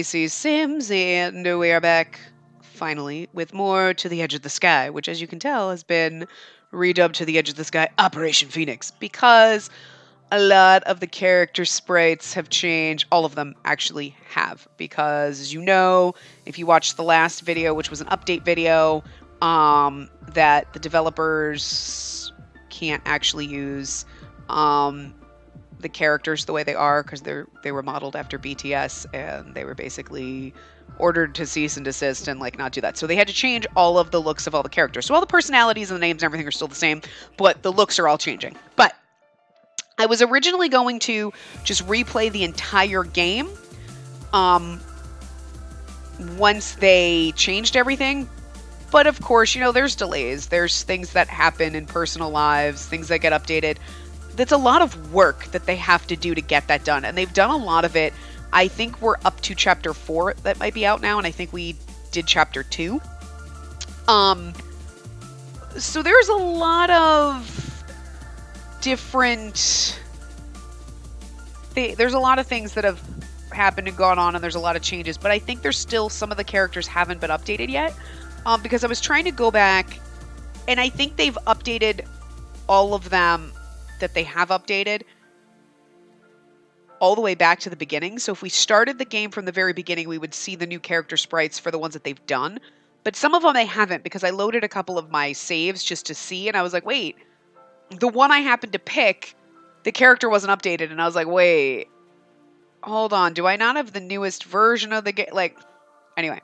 Spacey Sims, and we are back, finally, with more To the Edge of the Sky, which, as you can tell, has been redubbed To the Edge of the Sky Operation Phoenix, because a lot of the character sprites have changed. All of them actually have, because, as you know, if you watched the last video, which was an update video, that the developers can't actually use the characters the way they are because they were modeled after BTS, and they were basically ordered to cease and desist and like not do that. So they had to change all of the looks of all the characters. So all the personalities and the names and everything are still the same, but the looks are all changing. But I was originally going to just replay the entire game once they changed everything. But of course, you know, there's delays. There's things that happen in personal lives, things that get updated. That's a lot of work that they have to do to get that done. And they've done a lot of it. I think we're up to chapter 4 that might be out now. And I think we did chapter 2. So there's a lot of different... There's a lot of things that have happened and gone on, and there's a lot of changes. But I think there's still some of the characters haven't been updated yet. Because I was trying to go back, and I think they've updated all of them that they have updated all the way back to the beginning. So if we started the game from the very beginning, we would see the new character sprites for the ones that they've done. But some of them they haven't, because I loaded a couple of my saves just to see, and I was like, wait, the one I happened to pick, the character wasn't updated, and I was like, wait, hold on, do I not have the newest version of the game? Like, anyway.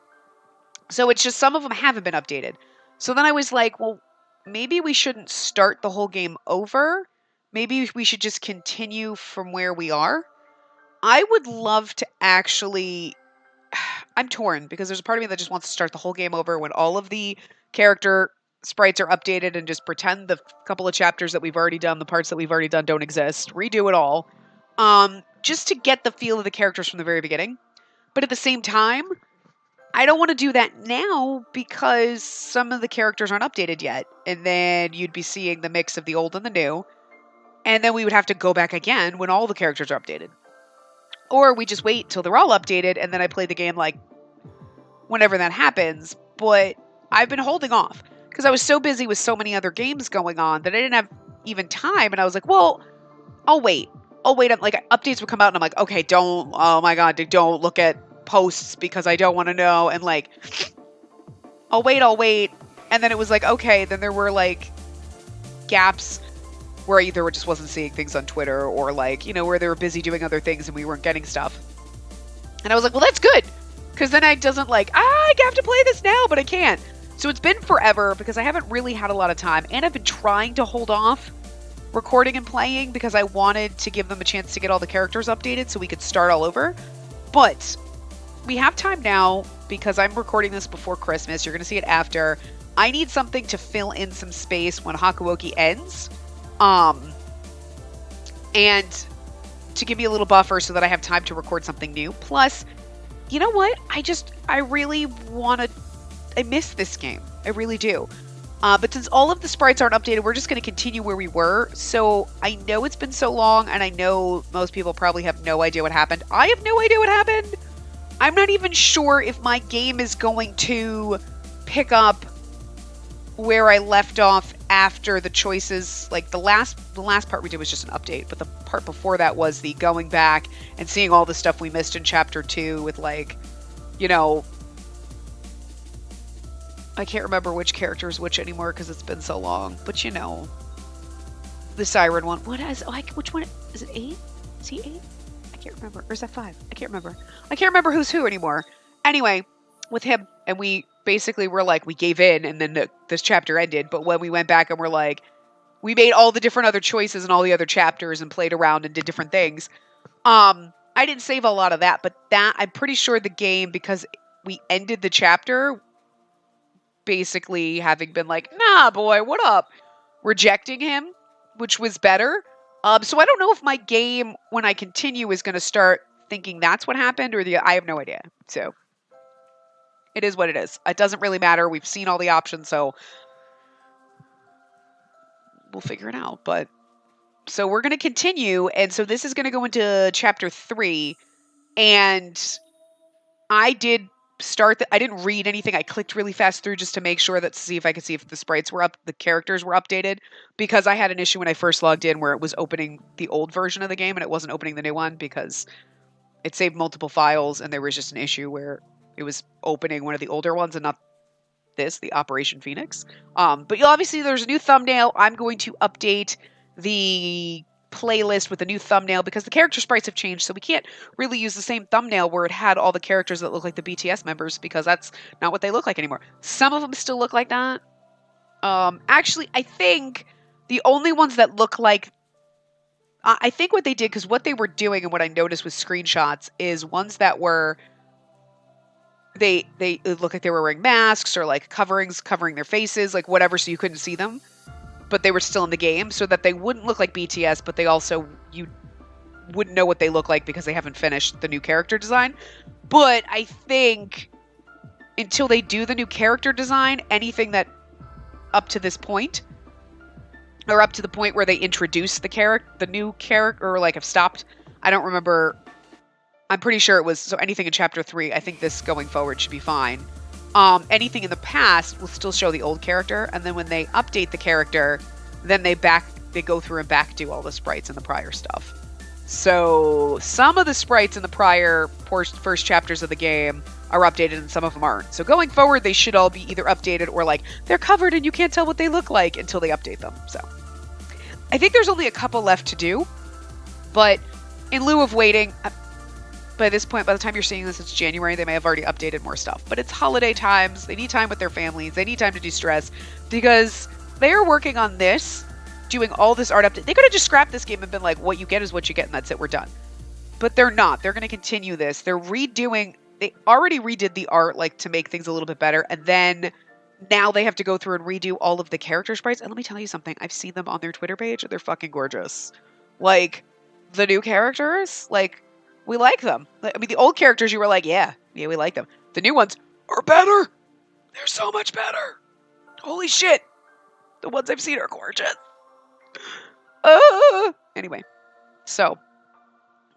So it's just some of them haven't been updated. So then I was like, well, maybe we shouldn't start the whole game over. Maybe we should just continue from where we are. I would love to actually... I'm torn, because there's a part of me that just wants to start the whole game over when all of the character sprites are updated and just pretend the couple of chapters that we've already done, the parts that we've already done don't exist. Redo it all. Just to get the feel of the characters from the very beginning. But at the same time, I don't want to do that now because some of the characters aren't updated yet. And then you'd be seeing the mix of the old and the new. And then we would have to go back again when all the characters are updated. Or we just wait till they're all updated and then I play the game like whenever that happens. But I've been holding off because I was so busy with so many other games going on that I didn't have even time. And I was like, well, I'll wait. Like, updates would come out and I'm like, okay, oh my God, don't look at posts because I don't want to know. And like, I'll wait. And then it was like, okay, then there were like gaps where I either just wasn't seeing things on Twitter or like, you know, where they were busy doing other things and we weren't getting stuff. And I was like, well, that's good. Because then I doesn't like, I have to play this now, but I can't. So it's been forever because I haven't really had a lot of time. And I've been trying to hold off recording and playing because I wanted to give them a chance to get all the characters updated so we could start all over. But we have time now because I'm recording this before Christmas. You're going to see it after. I need something to fill in some space when Hakuoki ends. And to give me a little buffer so that I have time to record something new. Plus, you know what? I really I miss this game. I really do. But since all of the sprites aren't updated, we're just going to continue where we were. So I know it's been so long, and I know most people probably have no idea what happened. I have no idea what happened. I'm not even sure if my game is going to pick up where I left off after the choices. Like the last part we did was just an update, but the part before that was the going back and seeing all the stuff we missed in chapter 2 with like, you know, I can't remember which character is which anymore because it's been so long, but you know, the siren one. Which one is it? 8? Is he 8? I can't remember. Or is that 5? I can't remember who's who anymore. Anyway, with him, and we basically were like, we gave in, and then this chapter ended. But when we went back and we're like, we made all the different other choices and all the other chapters and played around and did different things. I didn't save a lot of that, but that I'm pretty sure the game, because we ended the chapter basically having been like, nah, boy, what up? Rejecting him, which was better. So I don't know if my game, when I continue, is going to start thinking that's what happened, or I have no idea. So it is what it is. It doesn't really matter. We've seen all the options, so we'll figure it out. But so we're going to continue, and so this is going to go into chapter 3, and I didn't read anything. I clicked really fast through just to make sure that to see if I could see if the sprites were up, the characters were updated, because I had an issue when I first logged in where it was opening the old version of the game and it wasn't opening the new one because it saved multiple files and there was just an issue where it was opening one of the older ones and not the Operation Phoenix. But you'll obviously there's a new thumbnail. I'm going to update the playlist with a new thumbnail because the character sprites have changed, so we can't really use the same thumbnail where it had all the characters that look like the BTS members because that's not what they look like anymore. Some of them still look like that. Actually, I think the only ones that look like I think what they did, because what they were doing and what I noticed with screenshots is ones that were they look like they were wearing masks or like covering their faces, like whatever, so you couldn't see them, but they were still in the game, so that they wouldn't look like BTS, but they also you wouldn't know what they look like because they haven't finished the new character design. But I think until they do the new character design, anything that up to this point, or up to the point where they introduce the new character, or like have stopped. I don't remember. I'm pretty sure it was, so anything in chapter 3, I think this going forward should be fine. Anything in the past will still show the old character, and then when they update the character, then they go through and back do all the sprites in the prior stuff. So some of the sprites in the prior first chapters of the game are updated and some of them aren't. So going forward, they should all be either updated or like they're covered and you can't tell what they look like until they update them. So I think there's only a couple left to do, but in lieu of waiting, by this point, by the time you're seeing this, it's January, they may have already updated more stuff. But it's holiday times, they need time with their families, they need time to de-stress, because they are working on this, doing all this art update. They could have just scrapped this game and been like, what you get is what you get and that's it, we're done. But they're not. They're going to continue this. They're redoing, they already redid the art like to make things a little bit better, and then now they have to go through and redo all of the character sprites. And let me tell you something, I've seen them on their Twitter page and they're fucking gorgeous. Like, the new characters, like, we like them. I mean, the old characters, you were like, yeah, we like them. The new ones are better. They're so much better. Holy shit. The ones I've seen are gorgeous. Anyway, so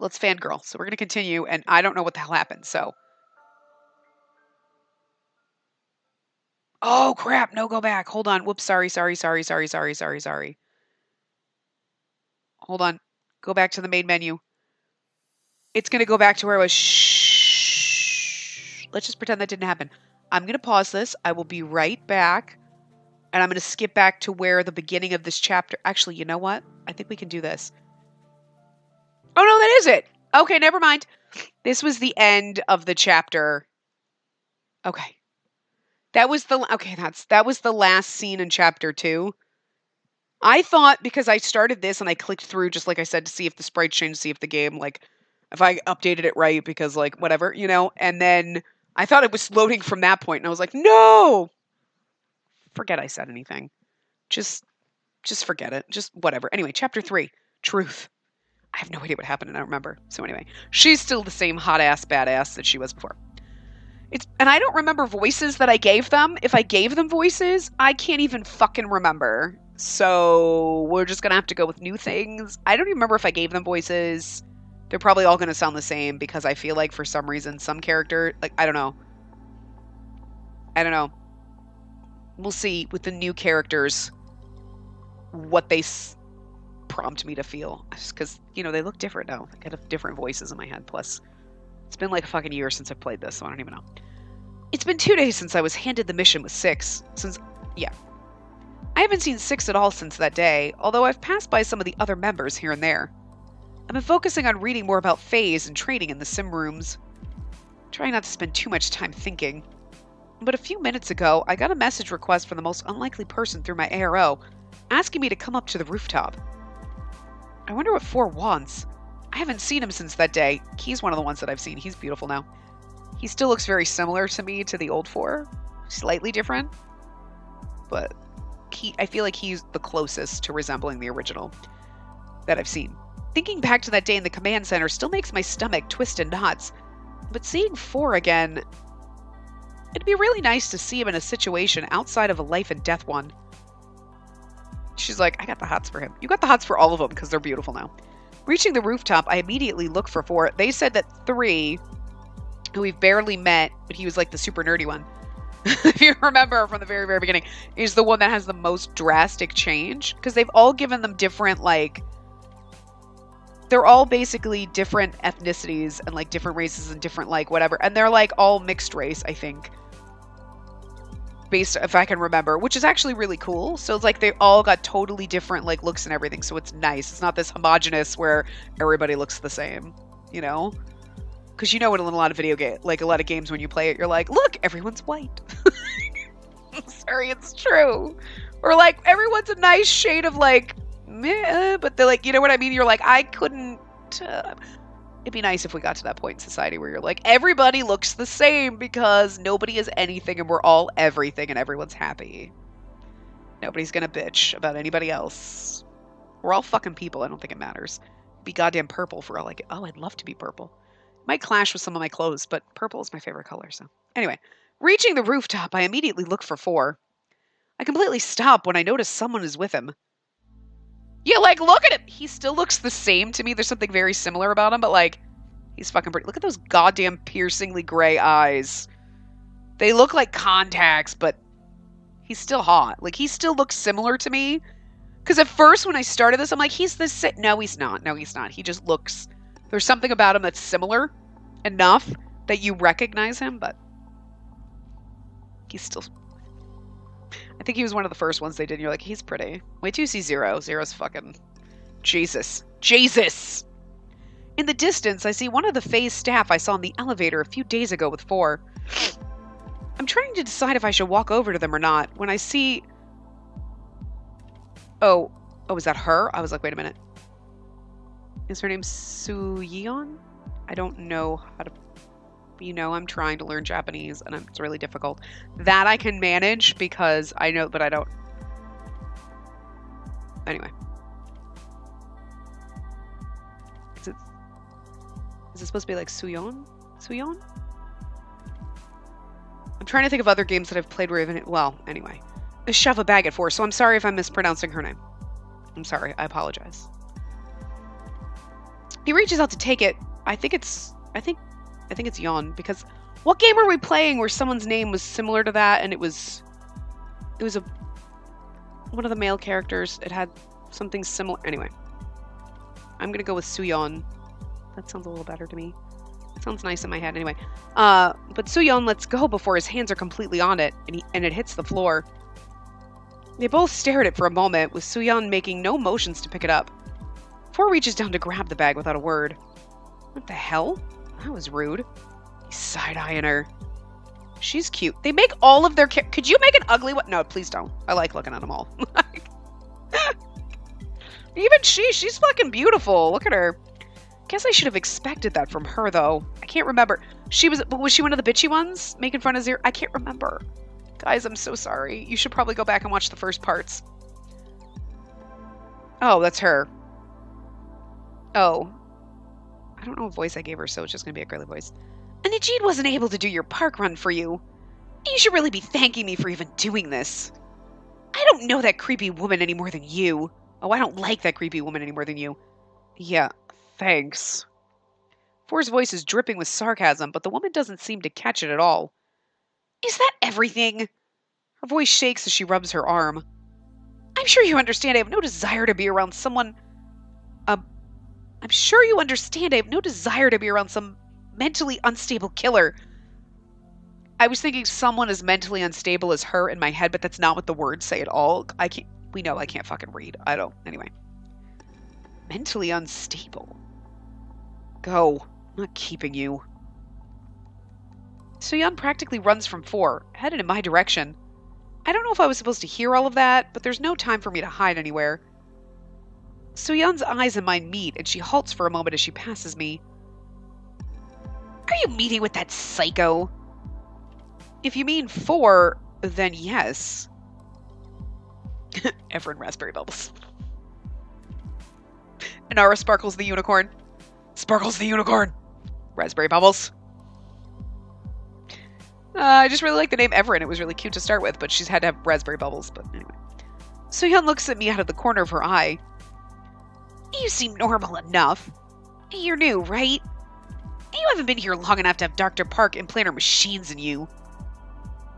let's fangirl. So we're going to continue, and I don't know what the hell happened, so. Oh, crap. No, go back. Hold on. Whoops. Sorry. Hold on. Go back to the main menu. It's going to go back to where I was. Shh. Let's just pretend that didn't happen. I'm going to pause this. I will be right back. And I'm going to skip back to where the beginning of this chapter. Actually, you know what? I think we can do this. Oh, no, that is it. Okay, never mind. This was the end of the chapter. Okay. That was the last scene in chapter 2. I thought, because I started this and I clicked through, just like I said, to see if the sprites changed, see if the game, like, if I updated it right, because, like, whatever, you know, and then I thought it was loading from that point, and I was like, no! Forget I said anything. Just forget it. Just whatever. Anyway, chapter 3, Truth. I have no idea what happened, and I don't remember. So anyway, she's still the same hot-ass badass that she was before. And I don't remember voices that I gave them. If I gave them voices, I can't even fucking remember. So we're just going to have to go with new things. I don't even remember if I gave them voices. They're probably all going to sound the same because I feel like for some reason, some character, like, I don't know. We'll see with the new characters what they prompt me to feel. Just because, you know, they look different now. I have different voices in my head. Plus, it's been like a fucking year since I've played this, so I don't even know. It's been 2 days since I was handed the mission with 6. I haven't seen 6 at all since that day, although I've passed by some of the other members here and there. I've been focusing on reading more about phase and training in the sim rooms. Trying not to spend too much time thinking. But a few minutes ago, I got a message request from the most unlikely person through my ARO, asking me to come up to the rooftop. I wonder what 4 wants. I haven't seen him since that day. He's one of the ones that I've seen. He's beautiful now. He still looks very similar to me to the old 4. Slightly different. But I feel like he's the closest to resembling the original that I've seen. Thinking back to that day in the command center still makes my stomach twist in knots. But seeing 4 again, it'd be really nice to see him in a situation outside of a life and death one. She's like, I got the hots for him. You got the hots for all of them because they're beautiful now. Reaching the rooftop, I immediately looked for 4. They said that 3 who we've barely met, but he was like the super nerdy one. If you remember from the very, very beginning, is the one that has the most drastic change. Because they've all given them different, like... They're all basically different ethnicities and, like, different races and different, like, whatever. And they're, like, all mixed race, I think. Based, if I can remember. Which is actually really cool. So it's like they all got totally different, like, looks and everything. So it's nice. It's not this homogenous where everybody looks the same. You know? Because you know in a lot of like a lot of games when you play it, you're like, look, everyone's white. Sorry, it's true. Or like, everyone's a nice shade of like, meh, but they're like, you know what I mean? You're like, I couldn't, it'd be nice if we got to that point in society where you're like, everybody looks the same because nobody is anything and we're all everything and everyone's happy. Nobody's gonna bitch about anybody else. We're all fucking people. I don't think it matters. Be goddamn purple for all I get. Oh, I'd love to be purple. Might clash with some of my clothes, but purple is my favorite color, so. Anyway, reaching the rooftop, I immediately look for 4. I completely stop when I notice someone is with him. Yeah, like, look at him! He still looks the same to me. There's something very similar about him, but, like, he's fucking pretty. Look at those goddamn piercingly gray eyes. They look like contacts, but he's still hot. Like, he still looks similar to me. Because at first, when I started this, I'm like, he's the same. No, he's not. No, he's not. He just looks... There's something about him that's similar enough that you recognize him, but he's still... I think he was one of the first ones they did, and you're like, he's pretty. Wait till you see Zero. Zero's fucking... Jesus. Jesus! In the distance, I see one of the phase staff I saw in the elevator a few days ago with 4. I'm trying to decide if I should walk over to them or not, when I see... Oh, is that her? I was like, wait a minute. Is her name Suyeon? I don't know how to... You know, I'm trying to learn Japanese, and it's really difficult. That I can manage, because I know, but I don't... Anyway. Is it supposed to be like Suyeon? Suyeon? I'm trying to think of other games that I've played where even... Well, anyway. Shove a bag at 4, so I'm sorry if I'm mispronouncing her name. I'm sorry. I apologize. He reaches out to take it. I think it's Yon, because what game were we playing where someone's name was similar to that and it was one of the male characters. It had something similar. Anyway, I'm gonna go with Suyeon. That sounds a little better to me. It sounds nice in my head. Anyway, but Suyeon lets go before his hands are completely on it, and it hits the floor. They both stare at it for a moment, with Suyeon making no motions to pick it up. 4 reaches down to grab the bag without a word. What the hell? That was rude. He's side-eyeing her. She's cute. They make all of their... Could you make an ugly one? No, please don't. I like looking at them all. Even she's fucking beautiful. Look at her. Guess I should have expected that from her, though. I can't remember. Was she one of the bitchy ones? Making fun of Zero? I can't remember. Guys, I'm so sorry. You should probably go back and watch the first parts. Oh, that's her. Oh. I don't know what voice I gave her, so it's just going to be a girly voice. And Najid wasn't able to do your park run for you. You should really be thanking me for even doing this. I don't know that creepy woman any more than you. Oh, I don't like that creepy woman any more than you. Yeah, thanks. Four's voice is dripping with sarcasm, but the woman doesn't seem to catch it at all. Is that everything? Her voice shakes as she rubs her arm. I'm sure you understand I have no desire to be around someone... I'm sure you understand I have no desire to be around some mentally unstable killer. I was thinking someone as mentally unstable as her in my head, but that's not what the words say at all. We know I can't fucking read. Anyway. Mentally unstable. Go. I'm not keeping you. Suyeon practically runs from 4, headed in my direction. I don't know if I was supposed to hear all of that, but there's no time for me to hide anywhere. Suyeon's eyes and mine meet, and she halts for a moment as she passes me. Are you meeting with that psycho? If you mean 4, then yes. Everin Raspberry Bubbles. Inara Sparkles the Unicorn. Sparkles the Unicorn! Raspberry Bubbles. I just really like the name Everin. It was really cute to start with, but she's had to have Raspberry Bubbles. But anyway. Suyeon looks at me out of the corner of her eye. You seem normal enough. You're new, right? You You haven't been here long enough to have Dr. Park implant her machines in you.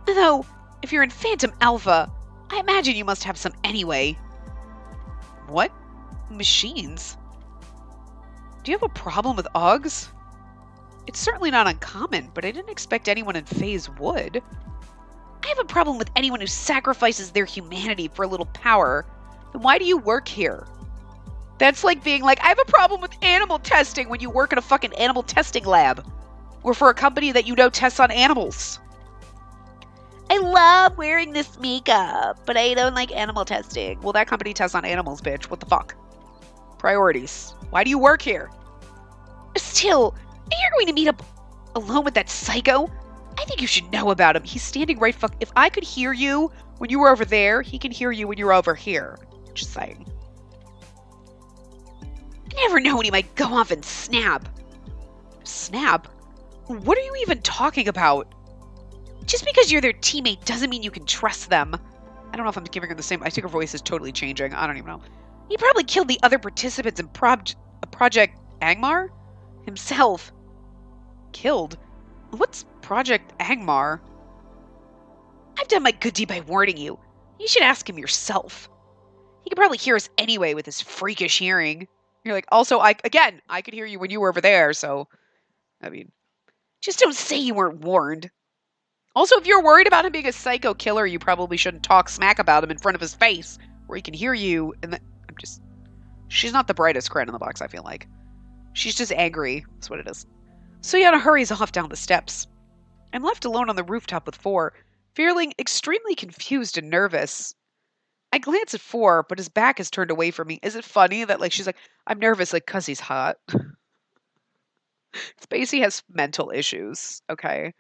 Though, if you're in Phantom Alpha, I imagine you must have some anyway. What? Machines? Do you have a problem with Augs? It's certainly not uncommon, but I didn't expect anyone in Phase would. I have a problem with anyone who sacrifices their humanity for a little power. Then why do you work here? That's like being like, I have a problem with animal testing when you work in a fucking animal testing lab. Or for a company that you know tests on animals. I love wearing this makeup, but I don't like animal testing. Well, that company tests on animals, bitch. What the fuck? Priorities. Why do you work here? Still, you're going to meet up alone with that psycho? I think you should know about him. He's standing right fuck. If I could hear you when you were over there, he can hear you when you're over here. Just saying. I never know when he might go off and snap. Snap? What are you even talking about? Just because you're their teammate doesn't mean you can trust them. I don't know if I'm giving her the same. I think her voice is totally changing. I don't even know. He probably killed the other participants in Project Angmar himself. Killed? What's Project Angmar? I've done my good deed by warning you. You should ask him yourself. He could probably hear us anyway with his freakish hearing. You're like, also, I could hear you when you were over there, so, I mean, just don't say you weren't warned. Also, if you're worried about him being a psycho killer, you probably shouldn't talk smack about him in front of his face, where he can hear you, and she's not the brightest cred in the box, I feel like. She's just angry, that's what it is. So Yana hurries off down the steps. I'm left alone on the rooftop with 4, feeling extremely confused and nervous. I glance at 4, but his back is turned away from me. Is it funny that, like, she's like, I'm nervous, like, 'cause he's hot? Spacey has mental issues, okay?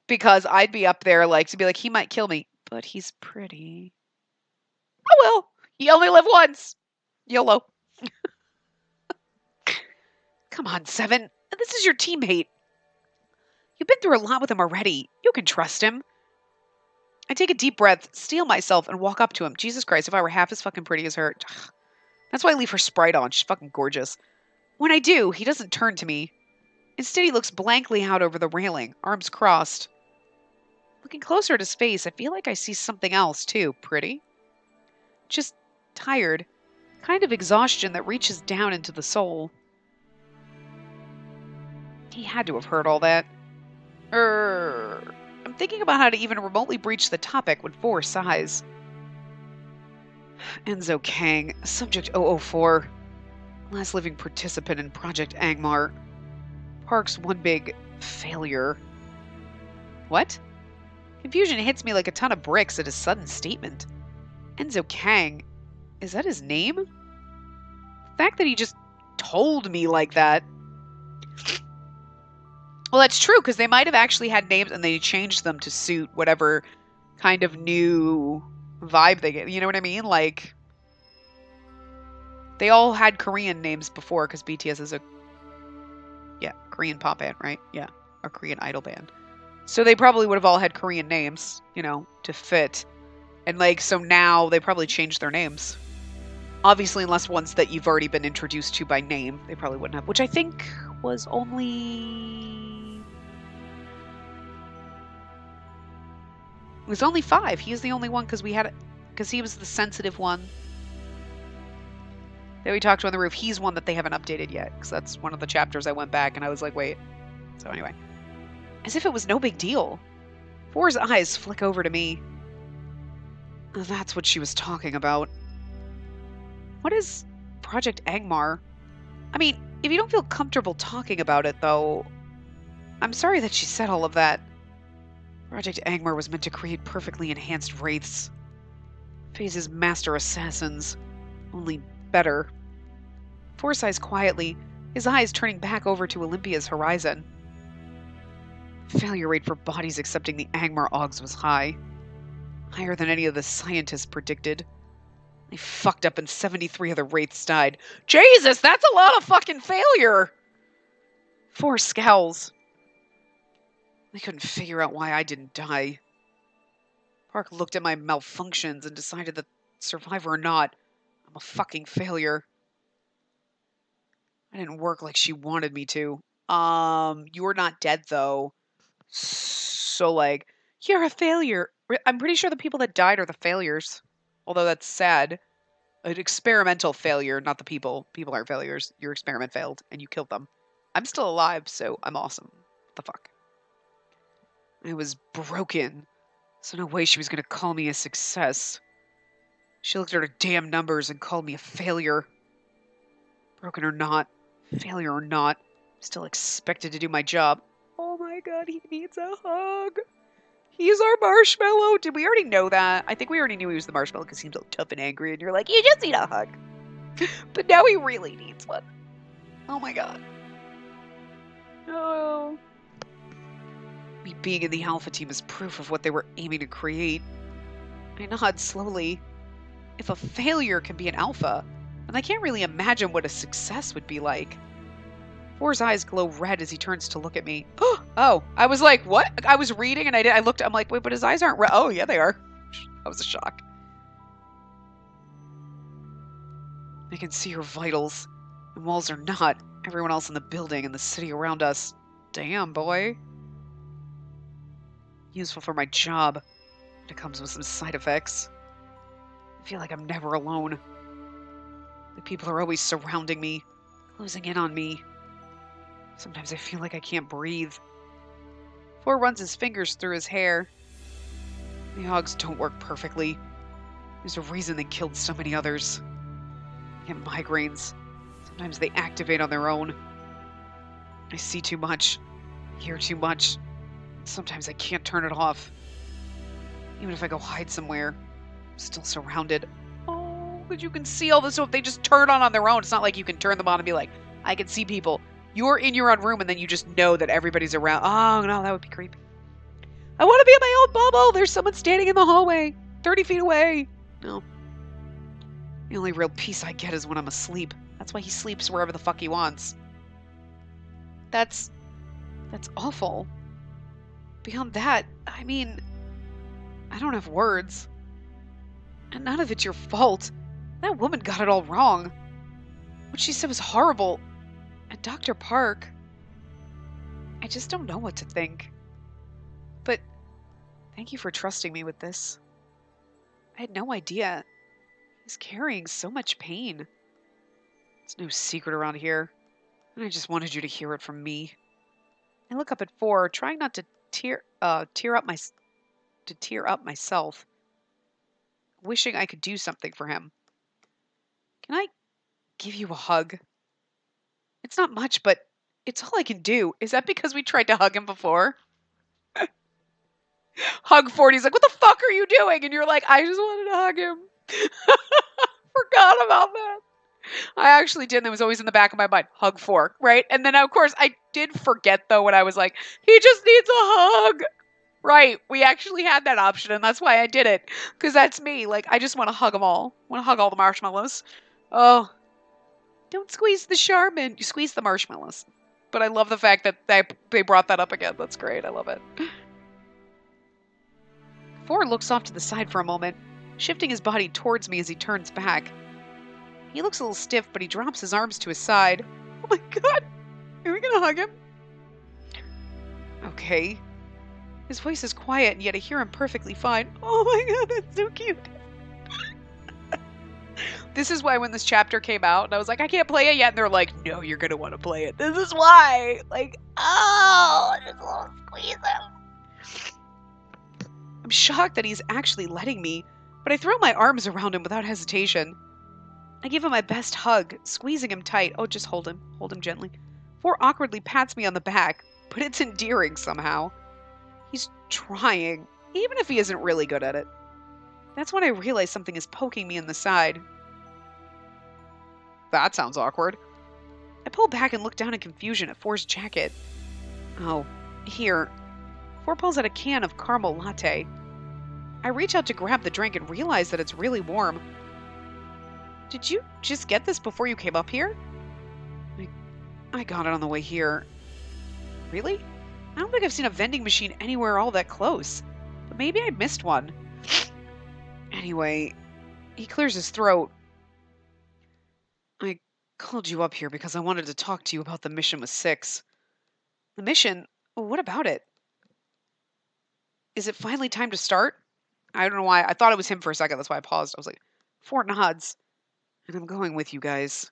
Because I'd be up there, like, to be like, he might kill me, but he's pretty. Oh, well, you only live once. YOLO. Come on, 7. This is your teammate. You've been through a lot with him already. You can trust him. I take a deep breath, steel myself, and walk up to him. Jesus Christ, if I were half as fucking pretty as her. That's why I leave her Sprite on. She's fucking gorgeous. When I do, he doesn't turn to me. Instead, he looks blankly out over the railing, arms crossed. Looking closer at his face, I feel like I see something else, too. Pretty? Just tired. Kind of exhaustion that reaches down into the soul. He had to have heard all that. I'm thinking about how to even remotely breach the topic when 4 sighs. Enzo Kang, Subject 004. Last living participant in Project Angmar. Park's one big failure. What? Confusion hits me like a ton of bricks at his sudden statement. Enzo Kang. Is that his name? The fact that he just told me like that. Well, that's true, because they might have actually had names and they changed them to suit whatever kind of new vibe they get. You know what I mean? Like, they all had Korean names before, because BTS is a, Korean pop band, right? Yeah, a Korean idol band. So they probably would have all had Korean names, you know, to fit. And, like, so now they probably changed their names. Obviously, unless ones that you've already been introduced to by name, they probably wouldn't have. Which I think was only... It was only 5. He was the only one because he was the sensitive one that we talked to on the roof. He's one that they haven't updated yet, because that's one of the chapters I went back and I was like, wait. So anyway. As if it was no big deal. 4's eyes flick over to me. That's what she was talking about. What is Project Angmar? I mean, if you don't feel comfortable talking about it, though, I'm sorry that she said all of that. Project Angmar was meant to create perfectly enhanced wraiths. Phase's master assassins. Only better. 4 sighs quietly, his eyes turning back over to Olympia's horizon. Failure rate for bodies accepting the Angmar Augs was high. Higher than any of the scientists predicted. They fucked up and 73 of the wraiths died. Jesus, that's a lot of fucking failure! 4 scowls. I couldn't figure out why I didn't die. Park looked at my malfunctions and decided that, survivor or not, I'm a fucking failure. I didn't work like she wanted me to. You're not dead though. So like, you're a failure. I'm pretty sure the people that died are the failures. Although that's sad. An experimental failure, not the people. People aren't failures. Your experiment failed and you killed them. I'm still alive, so I'm awesome. What the fuck? I was broken. So no way she was gonna call me a success. She looked at her damn numbers and called me a failure. Broken or not, failure or not, still expected to do my job. Oh my god, he needs a hug. He's our marshmallow. Did we already know that? I think we already knew he was the marshmallow because he seems so tough and angry, and you're like, you just need a hug. But now he really needs one. Oh my god. No. Me being in the Alpha team is proof of what they were aiming to create. I nod slowly. If a failure can be an alpha, then I can't really imagine what a success would be like. Four's eyes glow red as he turns to look at me. Oh, I was like, what? I was reading and I looked, I'm like, wait, but his eyes aren't red. Oh, yeah, they are. That was a shock. I can see her vitals. And walls are not. Everyone else in the building and the city around us. Damn, boy. Useful for my job. But it comes with some side effects. I feel like I'm never alone. The people are always surrounding me, closing in on me. Sometimes I feel like I can't breathe. Four runs his fingers through his hair. The hugs don't work perfectly. There's a reason they killed so many others. I get migraines. Sometimes they activate on their own. I see too much, hear too much. Sometimes I can't turn it off. Even if I go hide somewhere, I'm still surrounded. Oh, but you can see all this. So if they just turn on their own, it's not like you can turn them on and be like, I can see people. You're in your own room and then you just know that everybody's around. Oh, no, that would be creepy. I want to be in my own bubble. There's someone standing in the hallway, 30 feet away. No. The only real peace I get is when I'm asleep. That's why he sleeps wherever the fuck he wants. That's awful. Beyond that, I mean, I don't have words. And none of it's your fault. That woman got it all wrong. What she said was horrible. And Dr. Park, I just don't know what to think. But thank you for trusting me with this. I had no idea. He's carrying so much pain. It's no secret around here. And I just wanted you to hear it from me. I look up at Four, trying not to tear up myself. Wishing I could do something for him. Can I give you a hug? It's not much, but it's all I can do. Is that because we tried to hug him before? Hug 40's like, what the fuck are you doing? And you're like, I just wanted to hug him. Forgot about that. I actually did. And it was always in the back of my mind. Hug 4, right? And then, of course, I did forget, though, when I was like, he just needs a hug. Right. We actually had that option, and that's why I did it. Because that's me. Like, I just want to hug them all. I want to hug all the marshmallows. Oh. Don't squeeze the Charmin. You squeeze the marshmallows. But I love the fact that they brought that up again. That's great. I love it. Four looks off to the side for a moment, shifting his body towards me as he turns back. He looks a little stiff, but he drops his arms to his side. Oh my god! Are we gonna hug him? Okay. His voice is quiet, and yet I hear him perfectly fine. Oh my god, that's so cute. This is why when this chapter came out, and I was like, I can't play it yet, and they're like, no, you're gonna want to play it. This is why! Like, oh, I just want to squeeze him. I'm shocked that he's actually letting me, but I throw my arms around him without hesitation. I give him my best hug, squeezing him tight. Oh, just hold him gently. Four awkwardly pats me on the back, but it's endearing somehow. He's trying, even if he isn't really good at it. That's when I realize something is poking me in the side. That sounds awkward. I pull back and look down in confusion at Four's jacket. Oh, here. Four pulls out a can of caramel latte. I reach out to grab the drink and realize that it's really warm. Did you just get this before you came up here? I got it on the way here. Really? I don't think I've seen a vending machine anywhere all that close. But maybe I missed one. Anyway, he clears his throat. I called you up here because I wanted to talk to you about the mission with 6. The mission? What about it? Is it finally time to start? I don't know why. I thought it was him for a second. That's why I paused. I was like, 4 nods. And I'm going with you guys.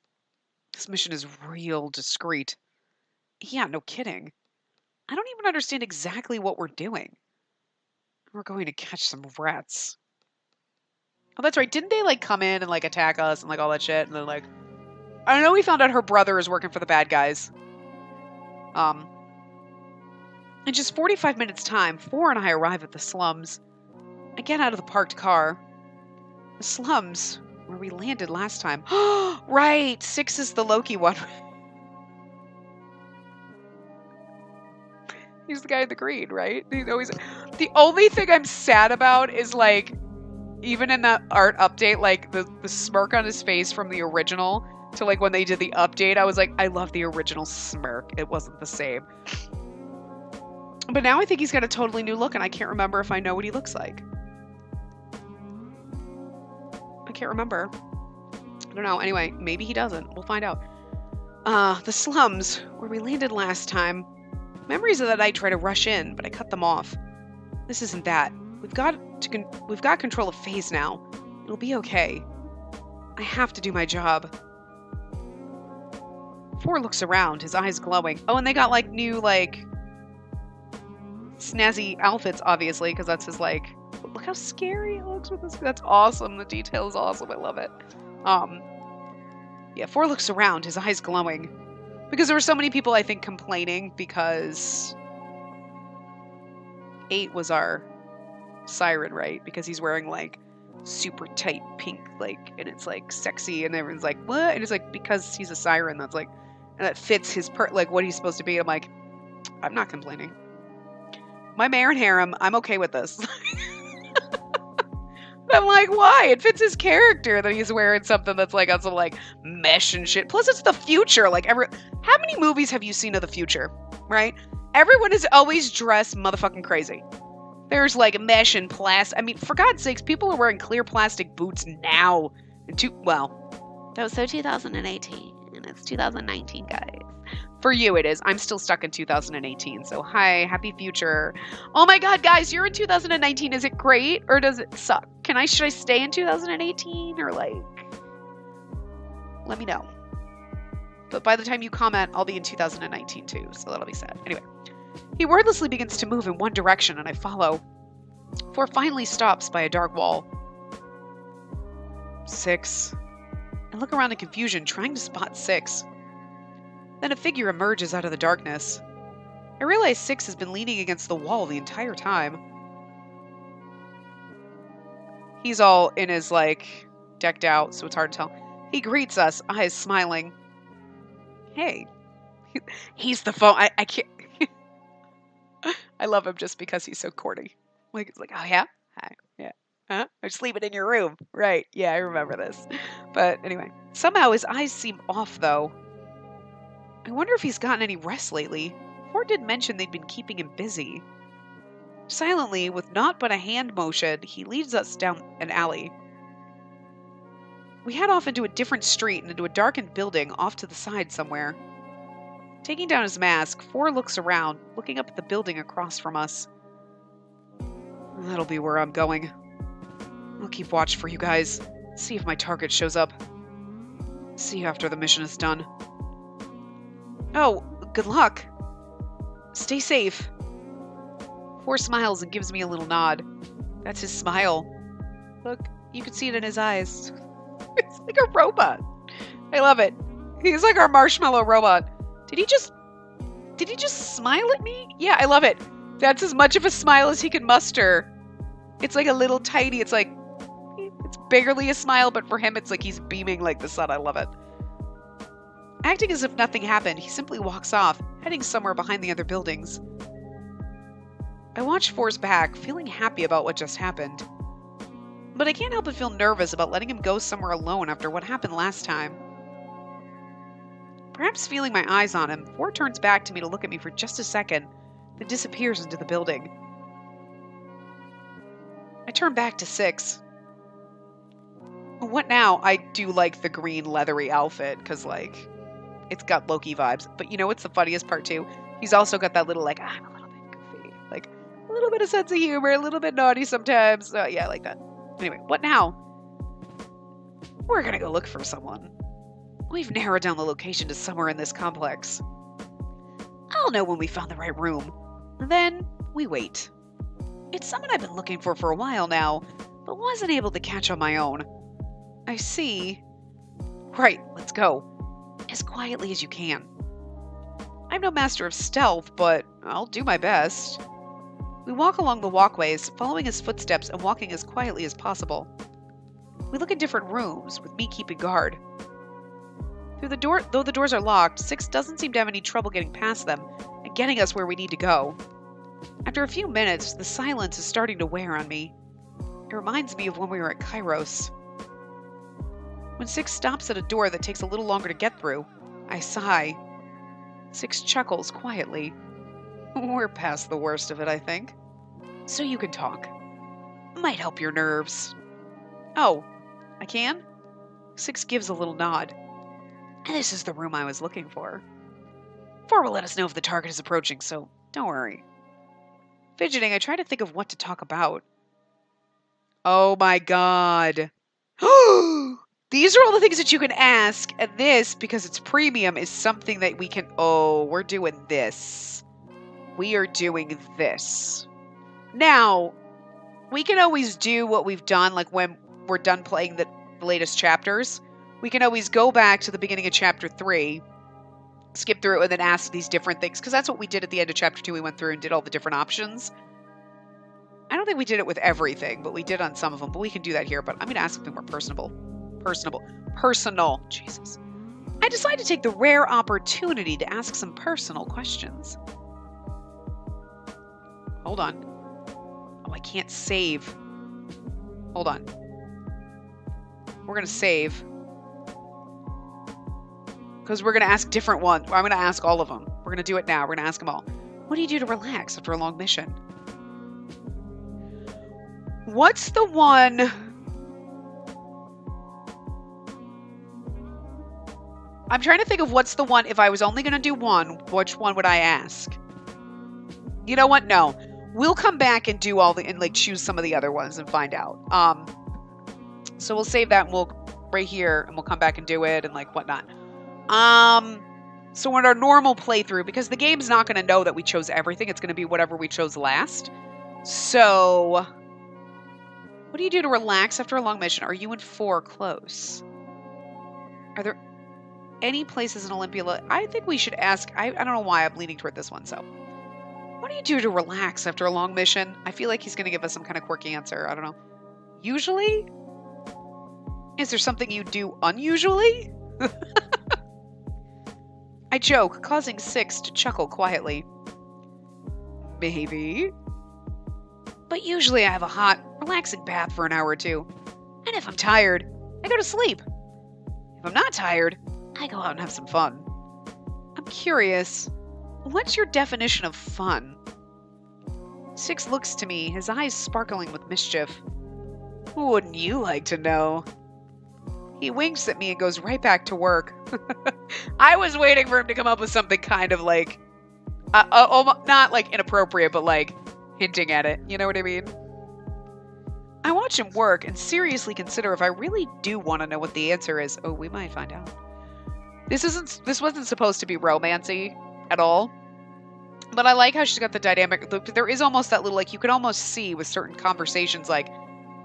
This mission is real discreet. Yeah, no kidding. I don't even understand exactly what we're doing. We're going to catch some rats. Oh, that's right. Didn't they, like, come in and, like, attack us and, like, all that shit? And then, like... I know we found out her brother is working for the bad guys. In just 45 minutes' time, 4 and I arrive at the slums. I get out of the parked car. The slums, where we landed last time. Right! 6 is the Loki one. He's the guy in the green, right? He's always... The only thing I'm sad about is, like, even in that art update, like, the smirk on his face from the original to, like, when they did the update, I was like, I love the original smirk. It wasn't the same. But now I think he's got a totally new look, and I can't remember if I know what he looks like. I can't remember. I don't know. Anyway, maybe he doesn't. We'll find out. The slums, where we landed last time. Memories of that night try to rush in, but I cut them off. This isn't that. We've got control of Phase now. It'll be okay. I have to do my job. 4 looks around, his eyes glowing. Oh, and they got, like, new, like, snazzy outfits, obviously, because that's his, like... Look how scary it looks with this. That's awesome. The detail is awesome. I love it. Yeah, 4 looks around, his eyes glowing. Because there were so many people, I think, complaining because 8 was our siren, right? Because he's wearing, like, super tight pink, like, and it's, like, sexy, and everyone's like, what? And it's like, because he's a siren, that's, like, and that fits his, like, what he's supposed to be. I'm like, I'm not complaining. My mayor and harem, I'm okay with this. I'm like, why? It fits his character that he's wearing something that's like on some like mesh and shit. Plus, it's the future. Like, how many movies have you seen of the future? Right? Everyone is always dressed motherfucking crazy. There's like mesh and plastic. I mean, for God's sakes, people are wearing clear plastic boots now. Well, that was so 2018, and it's 2019, guys. For you, it is. I'm still stuck in 2018. So, hi, happy future. Oh my God, guys, you're in 2019. Is it great or does it suck? Should I stay in 2018 or like? Let me know. But by the time you comment, I'll be in 2019 too. So that'll be sad. Anyway, he wordlessly begins to move in one direction, and I follow. 4 finally stops by a dark wall. 6. I look around in confusion, trying to spot 6. Then a figure emerges out of the darkness. I realize 6 has been leaning against the wall the entire time. He's all in his, like, decked out, so it's hard to tell. He greets us, eyes smiling. Hey. He's the phone. I can't... I love him just because he's so corny. Like, it's like, oh yeah? Hi. Yeah. Huh? I'm sleeping in your room. Right. Yeah, I remember this. But anyway. Somehow his eyes seem off, though. I wonder if he's gotten any rest lately. Ford did mention they'd been keeping him busy. Silently, with naught but a hand motion, he leads us down an alley. We head off into a different street and into a darkened building off to the side somewhere. Taking down his mask, 4 looks around, looking up at the building across from us. That'll be where I'm going. I'll keep watch for you guys. See if my target shows up. See you after the mission is done. Oh, good luck. Stay safe. 4 smiles and gives me a little nod. That's his smile. Look, you can see it in his eyes. It's like a robot. I love it. He's like our marshmallow robot. Did he just smile at me? Yeah, I love it. That's as much of a smile as he can muster. It's like a little tiny, it's like, it's barely a smile, but for him it's like he's beaming like the sun. I love it. Acting as if nothing happened, he simply walks off, heading somewhere behind the other buildings. I watch 4's back, feeling happy about what just happened. But I can't help but feel nervous about letting him go somewhere alone after what happened last time. Perhaps feeling my eyes on him, 4 turns back to me to look at me for just a second, then disappears into the building. I turn back to 6. What now? I do like the green leathery outfit, because, like, it's got Loki vibes. But you know what's the funniest part, too? He's also got that little, like, I'm a little bit goofy. Like, a little bit of sense of humor, a little bit naughty sometimes. Yeah, like that. Anyway, what now? We're gonna go look for someone. We've narrowed down the location to somewhere in this complex. I'll know when we found the right room. Then we wait. It's someone I've been looking for a while now, but wasn't able to catch on my own. I see. Right, let's go. As quietly as you can. I'm no master of stealth, but I'll do my best. We walk along the walkways, following his footsteps and walking as quietly as possible. We look in different rooms, with me keeping guard. Though the doors are locked, Six doesn't seem to have any trouble getting past them and getting us where we need to go. After a few minutes, the silence is starting to wear on me. It reminds me of when we were at Kairos. When Six stops at a door that takes a little longer to get through, I sigh. Six chuckles quietly. We're past the worst of it, I think. So you can talk. Might help your nerves. Oh, I can? Six gives a little nod. This is the room I was looking for. Four will let us know if the target is approaching, so don't worry. Fidgeting, I try to think of what to talk about. Oh my god. These are all the things that you can ask, and this, because it's premium, is something that we can... Oh, we're doing this. We are doing this. Now, we can always do what we've done, like when we're done playing the latest chapters. We can always go back to the beginning of Chapter 3, skip through it, and then ask these different things, because that's what we did at the end of Chapter 2. We went through and did all the different options. I don't think we did it with everything, but we did on some of them. But we can do that here, but I'm going to ask something more personal. Jesus. I decided to take the rare opportunity to ask some personal questions. Hold on. Oh, I can't save. Hold on. We're going to save. Because we're going to ask different ones. I'm going to ask all of them. We're going to do it now. We're going to ask them all. What do you do to relax after a long mission? What's the one... I'm trying to think of what's the one, if I was only going to do one, which one would I ask? You know what? No. We'll come back and do all the, and like choose some of the other ones and find out. So we'll save that and we'll, right here, and we'll come back and do it and like whatnot. So in our normal playthrough, because the game's not going to know that we chose everything, it's going to be whatever we chose last. So, what do you do to relax after a long mission? Are you and 4 close? Are there any places in Olympia? I think we should ask, I don't know why I'm leaning toward this one, so. What do you do to relax after a long mission? I feel like he's going to give us some kind of quirky answer. I don't know. Usually? Is there something you do unusually? I joke, causing Six to chuckle quietly. Maybe. But usually I have a hot, relaxing bath for an hour or two. And if I'm tired, I go to sleep. If I'm not tired, I go out and have some fun. I'm curious, what's your definition of fun? Six looks to me, his eyes sparkling with mischief. Wouldn't you like to know? He winks at me and goes right back to work. I was waiting for him to come up with something kind of like, not like inappropriate, but like hinting at it. You know what I mean? I watch him work and seriously consider if I really do want to know what the answer is. Oh, we might find out. This wasn't supposed to be romancy at all. But I like how she's got the dynamic. There is almost that little, like, you can almost see with certain conversations, like,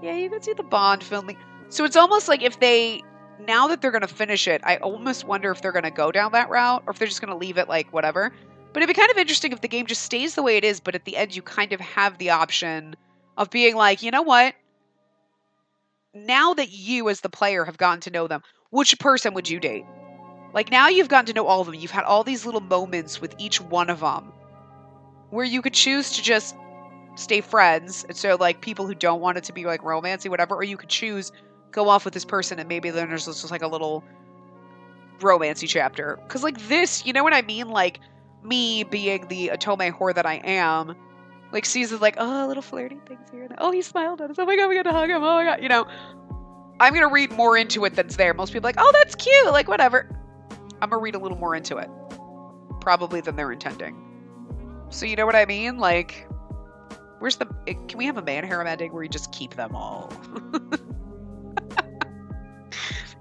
yeah, you can see the Bond filming. So it's almost like if they, now that they're going to finish it, I almost wonder if they're going to go down that route or if they're just going to leave it like whatever. But it'd be kind of interesting if the game just stays the way it is, but at the end you kind of have the option of being like, you know what? Now that you as the player have gotten to know them, which person would you date? Like now you've gotten to know all of them. You've had all these little moments with each one of them where you could choose to just stay friends. And so like people who don't want it to be like romancy, whatever, or you could choose go off with this person and maybe then there's just like a little romancy chapter. Cause like this, you know what I mean? Like me being the Otome whore that I am, like sees it like, oh, little flirty things here. Oh, he smiled at us. Oh my God, we got to hug him. Oh my God. You know, I'm going to read more into it than's there. Most people are like, oh, that's cute. Like whatever. I'm going to read a little more into it. Probably than they're intending. So you know what I mean? Like, where's the... Can we have a man-harem ending where you just keep them all?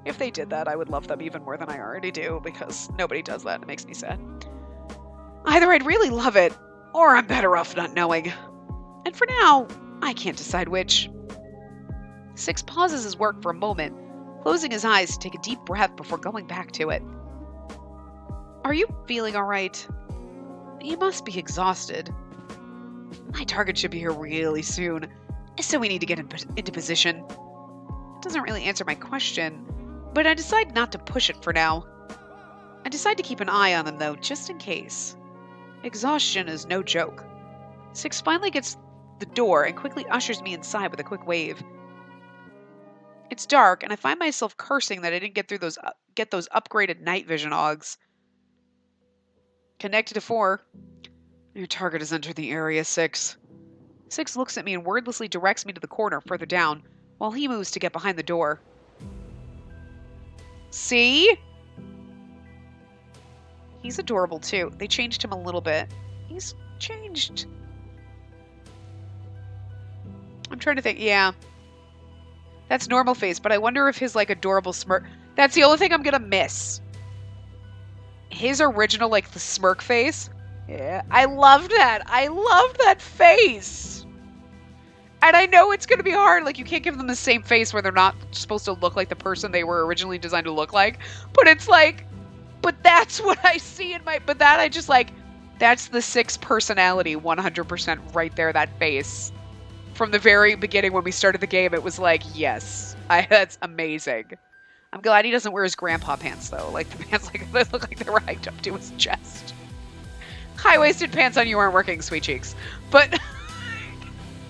If they did that, I would love them even more than I already do, because nobody does that. It makes me sad. Either I'd really love it, or I'm better off not knowing. And for now, I can't decide which. Six pauses his work for a moment, closing his eyes to take a deep breath before going back to it. Are you feeling all right? You must be exhausted. My target should be here really soon, so we need to get into position. It doesn't really answer my question, but I decide not to push it for now. I decide to keep an eye on them, though, just in case. Exhaustion is no joke. Six finally gets the door and quickly ushers me inside with a quick wave. It's dark, and I find myself cursing that I didn't get those upgraded night vision augs. Connected to 4. Your target has entered the area, 6. 6 looks at me and wordlessly directs me to the corner further down, while he moves to get behind the door. See? He's adorable, too. They changed him a little bit. He's changed. I'm trying to think. Yeah. That's normal face, but I wonder if his, like, adorable smirk... That's the only thing I'm gonna miss. His original, like, the smirk face. Yeah. I loved that. I loved that face. And I know it's gonna be hard. Like, you can't give them the same face where they're not supposed to look like the person they were originally designed to look like. But it's like... But that's what I see in my... But that I just, like... That's the 6 personality, 100% right there, that face. From the very beginning when we started the game, it was like, yes, that's amazing. I'm glad he doesn't wear his grandpa pants, though. Like, the pants they look like they were hiked up to his chest. High-waisted pants on you aren't working, sweet cheeks. But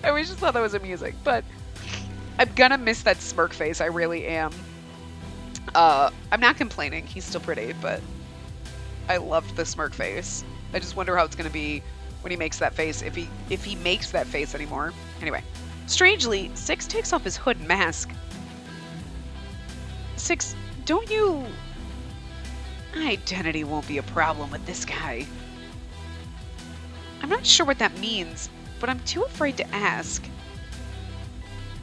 I always just thought that was amusing. But I'm gonna miss that smirk face. I really am. I'm not complaining. He's still pretty, but I loved the smirk face. I just wonder how it's gonna be when he makes that face, if he makes that face anymore. Anyway, strangely, 6 takes off his hood and mask. 6, don't you... Identity won't be a problem with this guy. I'm not sure what that means, but I'm too afraid to ask.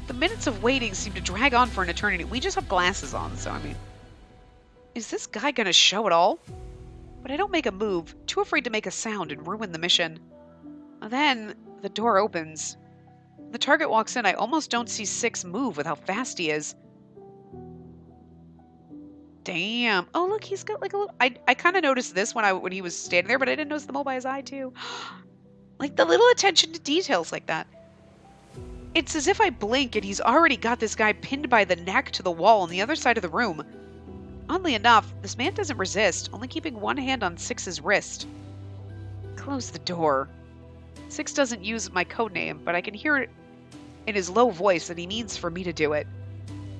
The minutes of waiting seem to drag on for an eternity. We just have glasses on, so I mean... Is this guy gonna show it all? But I don't make a move, too afraid to make a sound and ruin the mission. Then, the door opens. The target walks in. I almost don't see 6 move with how fast he is. Damn. Oh, look, he's got like a little... I kind of noticed this when he was standing there, but I didn't notice the mole by his eye, too. Like, the little attention to details like that. It's as if I blink and he's already got this guy pinned by the neck to the wall on the other side of the room. Oddly enough, this man doesn't resist, only keeping one hand on 6's wrist. Close the door. 6 doesn't use my codename, but I can hear it in his low voice that he means for me to do it.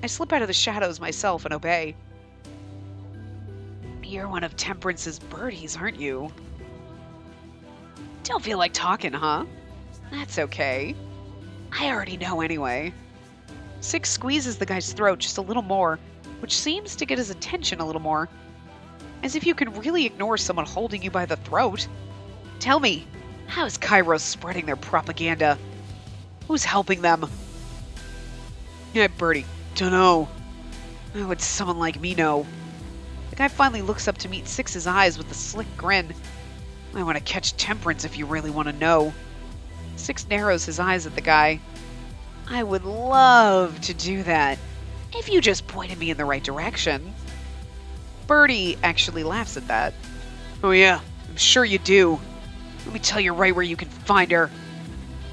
I slip out of the shadows myself and obey. You're one of Temperance's birdies, aren't you? Don't feel like talking, huh? That's okay. I already know anyway. 6 squeezes the guy's throat just a little more, which seems to get his attention a little more. As if you can really ignore someone holding you by the throat. Tell me, how is Kairos spreading their propaganda? Who's helping them? Yeah, Birdie. Dunno. How would someone like me know? The guy finally looks up to meet 6's eyes with a slick grin. I want to catch Temperance if you really want to know. 6 narrows his eyes at the guy. I would love to do that, if you just pointed me in the right direction. Birdie actually laughs at that. Oh yeah, I'm sure you do. Let me tell you right where you can find her.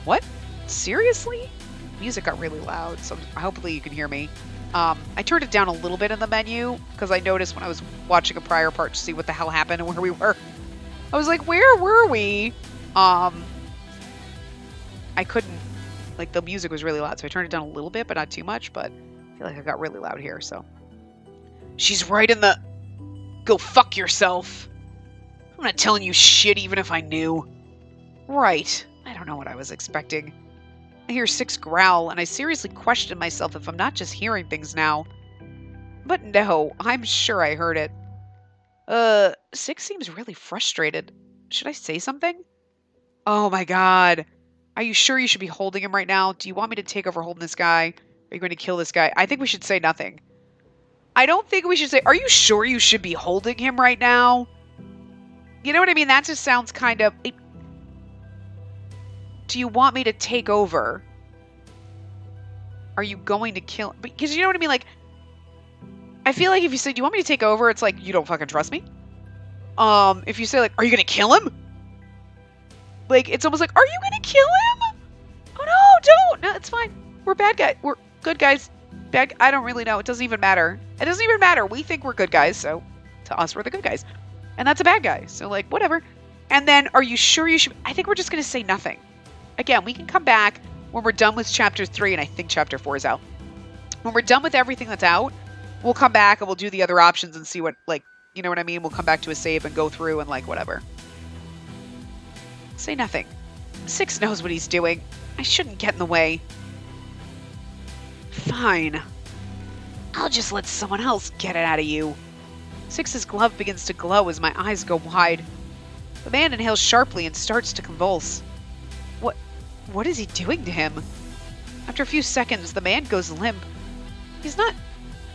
What? Seriously? Music got really loud, so hopefully you can hear me. I turned it down a little bit in the menu, because I noticed when I was watching a prior part to see what the hell happened and where we were. I was like, where were we? I couldn't, like, the music was really loud, so I turned it down a little bit, but not too much, but I feel like I got really loud here, so. She's right in the... Go fuck yourself. I'm not telling you shit even if I knew. Right. I don't know what I was expecting. I hear 6 growl, and I seriously question myself if I'm not just hearing things now. But no, I'm sure I heard it. 6 seems really frustrated. Should I say something? Oh my god. Are you sure you should be holding him right now? Do you want me to take over holding this guy? Are you going to kill this guy? I think we should say nothing. I don't think we should say, are you sure you should be holding him right now? You know what I mean? That just sounds kind of... Do you want me to take over? Are you going to kill... Because you know what I mean? Like, I feel like if you say, do you want me to take over? It's like, you don't fucking trust me. If you say, like, are you going to kill him? Like, it's almost like, are you going to kill him? Oh, no, don't. No, it's fine. We're bad guys. We're good guys. Bad. I don't really know. It doesn't even matter. It doesn't even matter. We think we're good guys, so to us, we're the good guys. And that's a bad guy. So, like, whatever. And then, are you sure you should... I think we're just going to say nothing. Again, we can come back when we're done with Chapter 3, and I think Chapter 4 is out. When we're done with everything that's out, we'll come back and we'll do the other options and see what, like, you know what I mean? We'll come back to a save and go through and, like, whatever. Say nothing. 6 knows what he's doing. I shouldn't get in the way. Fine. I'll just let someone else get it out of you. 6's glove begins to glow as my eyes go wide. The man inhales sharply and starts to convulse. What is he doing to him? After a few seconds, the man goes limp. He's not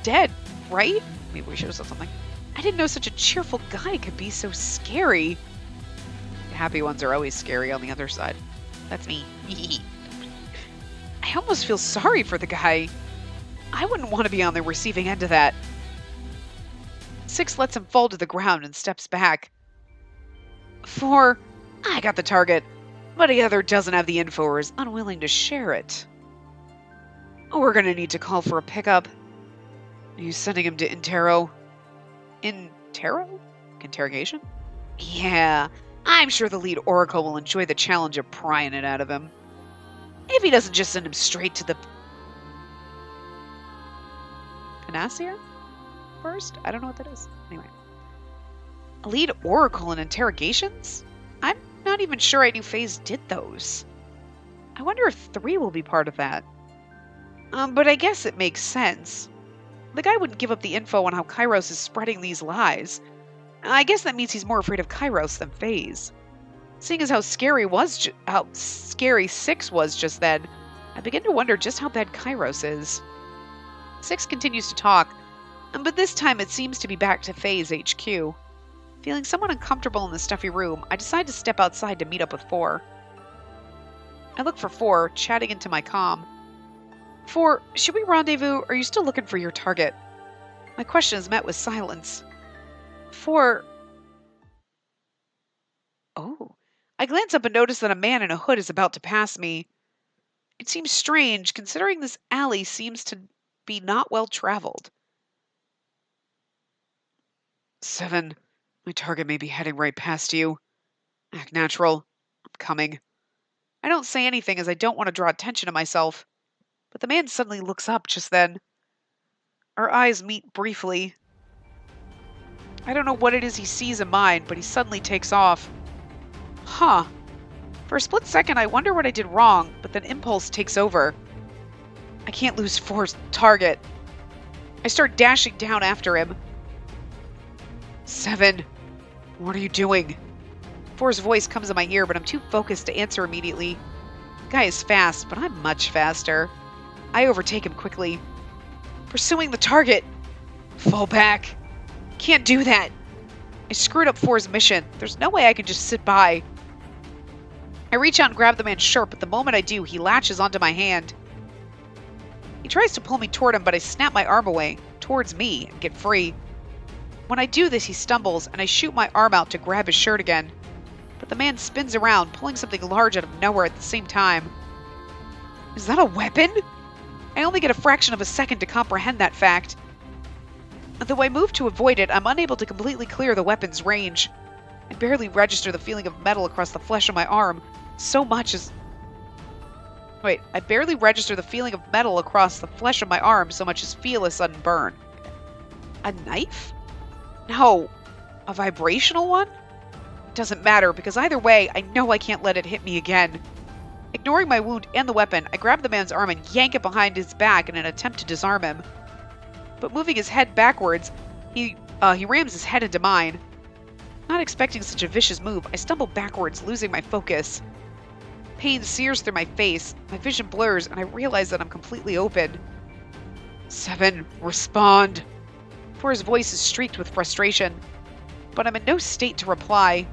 dead, right? Maybe we should have said something. I didn't know such a cheerful guy could be so scary. The happy ones are always scary on the other side. That's me. I almost feel sorry for the guy. I wouldn't want to be on the receiving end of that. 6 lets him fall to the ground and steps back. 4, I got the target, but the other doesn't have the info or is unwilling to share it. Oh, we're gonna need to call for a pickup. Are you sending him to Intero? Intero? Interrogation? Yeah, I'm sure the lead Oracle will enjoy the challenge of prying it out of him. If he doesn't just send him straight to the... Panacea? First? I don't know what that is. Anyway. A lead Oracle in interrogations? I'm not even sure I knew FaZe did those. I wonder if 3 will be part of that. But I guess it makes sense. The guy wouldn't give up the info on how Kairos is spreading these lies. I guess that means he's more afraid of Kairos than FaZe. Seeing as how scary 6 was just then, I begin to wonder just how bad Kairos is. 6 continues to talk, but this time it seems to be back to FaZe HQ. Feeling somewhat uncomfortable in the stuffy room, I decide to step outside to meet up with 4. I look for 4, chatting into my comm. 4, should we rendezvous, or are you still looking for your target? My question is met with silence. 4... Oh. I glance up and notice that a man in a hood is about to pass me. It seems strange, considering this alley seems to be not well traveled. 7. My target may be heading right past you. Act natural. I'm coming. I don't say anything as I don't want to draw attention to myself. But the man suddenly looks up just then. Our eyes meet briefly. I don't know what it is he sees in mine, but he suddenly takes off. Huh. For a split second, I wonder what I did wrong, but then impulse takes over. I can't lose 4's target. I start dashing down after him. 7. What are you doing? 4's voice comes in my ear, but I'm too focused to answer immediately. The guy is fast, but I'm much faster. I overtake him quickly. Pursuing the target. Fall back. Can't do that. I screwed up 4's mission. There's no way I can just sit by. I reach out and grab the man's shirt, but the moment I do, he latches onto my hand. He tries to pull me toward him, but I snap my arm away, towards me, and get free. When I do this, he stumbles, and I shoot my arm out to grab his shirt again. But the man spins around, pulling something large out of nowhere at the same time. Is that a weapon? I only get a fraction of a second to comprehend that fact. Though I move to avoid it, I'm unable to completely clear the weapon's range. I barely register the feeling of metal across the flesh of my arm, so much as... Wait, I barely register the feeling of metal across the flesh of my arm so much as feel a sudden burn. A knife? No. A vibrational one? It doesn't matter, because either way, I know I can't let it hit me again. Ignoring my wound and the weapon, I grab the man's arm and yank it behind his back in an attempt to disarm him. But moving his head backwards, he rams his head into mine. Not expecting such a vicious move, I stumble backwards, losing my focus. Pain sears through my face, my vision blurs, and I realize that I'm completely open. 7, respond. For's voice is streaked with frustration, but I'm in no state to reply.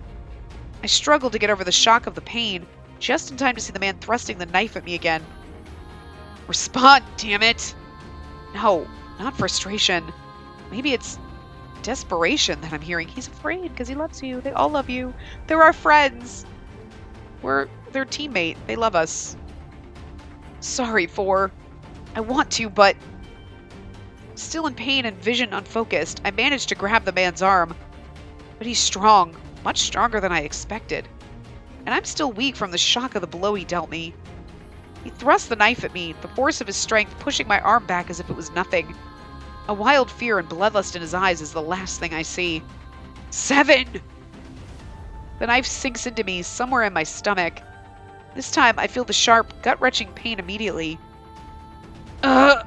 I struggle to get over the shock of the pain, just in time to see the man thrusting the knife at me again. Respond, damn it! No, not frustration. Maybe it's desperation that I'm hearing. He's afraid because he loves you. They all love you. They're our friends. We're their teammate. They love us. Sorry, For. I want to, but... Still in pain and vision unfocused, I managed to grab the man's arm. But he's strong, much stronger than I expected. And I'm still weak from the shock of the blow he dealt me. He thrust the knife at me, the force of his strength pushing my arm back as if it was nothing. A wild fear and bloodlust in his eyes is the last thing I see. 7! The knife sinks into me, somewhere in my stomach. This time, I feel the sharp, gut-wrenching pain immediately. I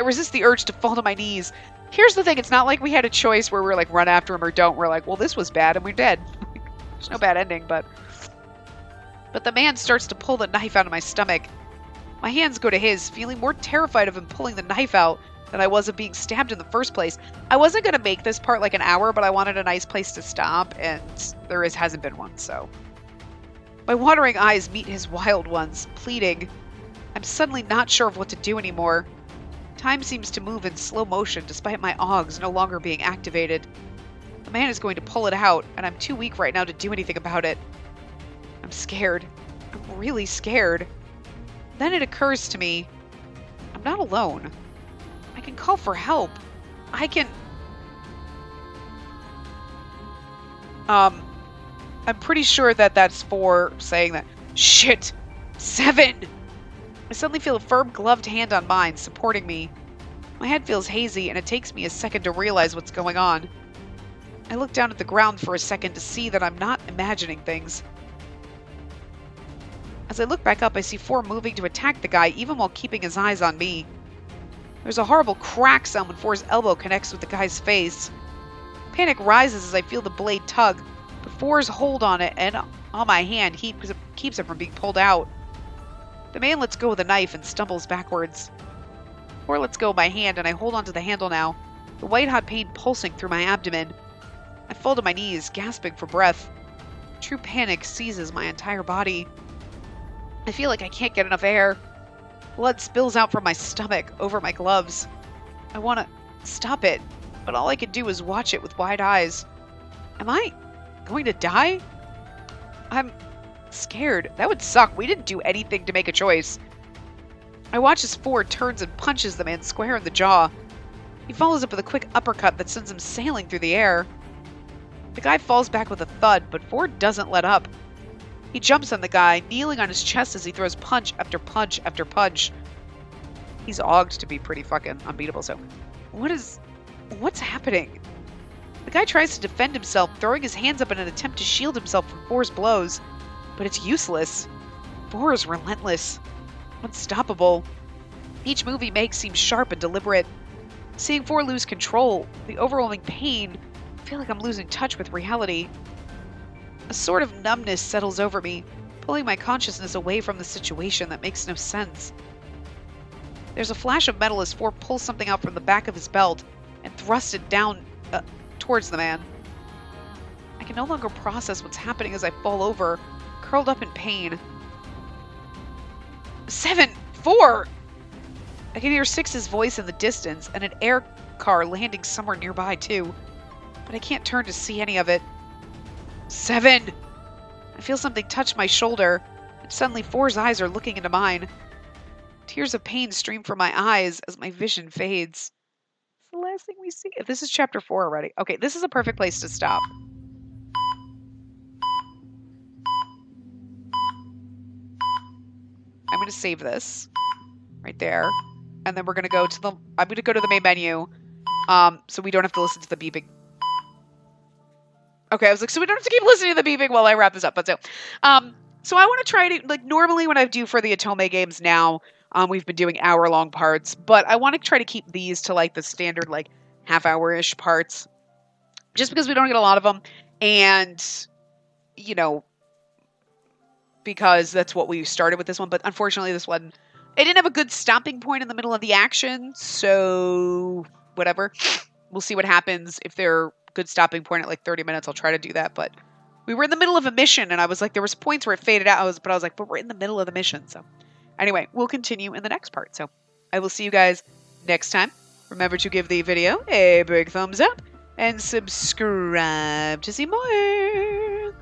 resist the urge to fall to my knees. Here's the thing, it's not like we had a choice where we're like, run after him or don't. We're like, well, this was bad and we're dead. There's no bad ending, but the man starts to pull the knife out of my stomach. My hands go to his, feeling more terrified of him pulling the knife out than I was of being stabbed in the first place. I wasn't going to make this part like an hour, but I wanted a nice place to stop, and hasn't been one, so. My wandering eyes meet his wild ones, pleading. I'm suddenly not sure of what to do anymore. Time seems to move in slow motion despite my augs no longer being activated. The man is going to pull it out, and I'm too weak right now to do anything about it. I'm scared. I'm really scared. Then it occurs to me, I'm not alone. I can call for help. I can... I'm pretty sure that that's For saying that. Shit! 7! I suddenly feel a firm gloved hand on mine, supporting me. My head feels hazy, and it takes me a second to realize what's going on. I look down at the ground for a second to see that I'm not imagining things. As I look back up, I see For moving to attack the guy, even while keeping his eyes on me. There's a horrible crack sound when For's elbow connects with the guy's face. Panic rises as I feel the blade tug, but For's hold on it and on my hand keeps it from being pulled out. The man lets go of the knife and stumbles backwards. For lets go of my hand and I hold onto the handle now, the white-hot pain pulsing through my abdomen. I fall to my knees, gasping for breath. True panic seizes my entire body. I feel like I can't get enough air. Blood spills out from my stomach, over my gloves. I want to stop it, but all I can do is watch it with wide eyes. Am I going to die? I'm scared. That would suck. We didn't do anything to make a choice. I watch as For turns and punches the man square in the jaw. He follows up with a quick uppercut that sends him sailing through the air. The guy falls back with a thud, but For doesn't let up. He jumps on the guy, kneeling on his chest as he throws punch after punch after punch. He's ogged to be pretty fucking unbeatable, so... What's happening? The guy tries to defend himself, throwing his hands up in an attempt to shield himself from For's blows. But it's useless. For is relentless. Unstoppable. Each move he makes seems sharp and deliberate. Seeing For lose control, the overwhelming pain, I feel like I'm losing touch with reality. A sort of numbness settles over me, pulling my consciousness away from the situation that makes no sense. There's a flash of metal as For pulls something out from the back of his belt and thrusts it down towards the man. I can no longer process what's happening as I fall over, curled up in pain. 7! 4! I can hear 6's voice in the distance and an air car landing somewhere nearby too, but I can't turn to see any of it. 7! I feel something touch my shoulder, and suddenly For's eyes are looking into mine. Tears of pain stream from my eyes as my vision fades. It's the last thing we see. If this is chapter 4 already. Okay, this is a perfect place to stop. I'm going to save this right there. And then we're going to go to I'm going to go to the main menu. So we don't have to listen to the beeping. Okay, I was like, so we don't have to keep listening to the beeping while I wrap this up. But so I want to try to, like, normally when I do for the Otome games now, we've been doing hour-long parts, but I want to try to keep these to, like, the standard, like, half-hour-ish parts, just because we don't get a lot of them, And, you know, because that's what we started with this one. But unfortunately, this one, it didn't have a good stopping point in the middle of the action. So, whatever. We'll see what happens. If they're good stopping point at like 30 minutes, I'll try to do that. But we were in the middle of a mission, and I was like, there was points where it faded out. But I was like, but we're in the middle of the mission. So anyway, we'll continue in the next part. So I will see you guys next time. Remember to give the video a big thumbs up and subscribe to see more.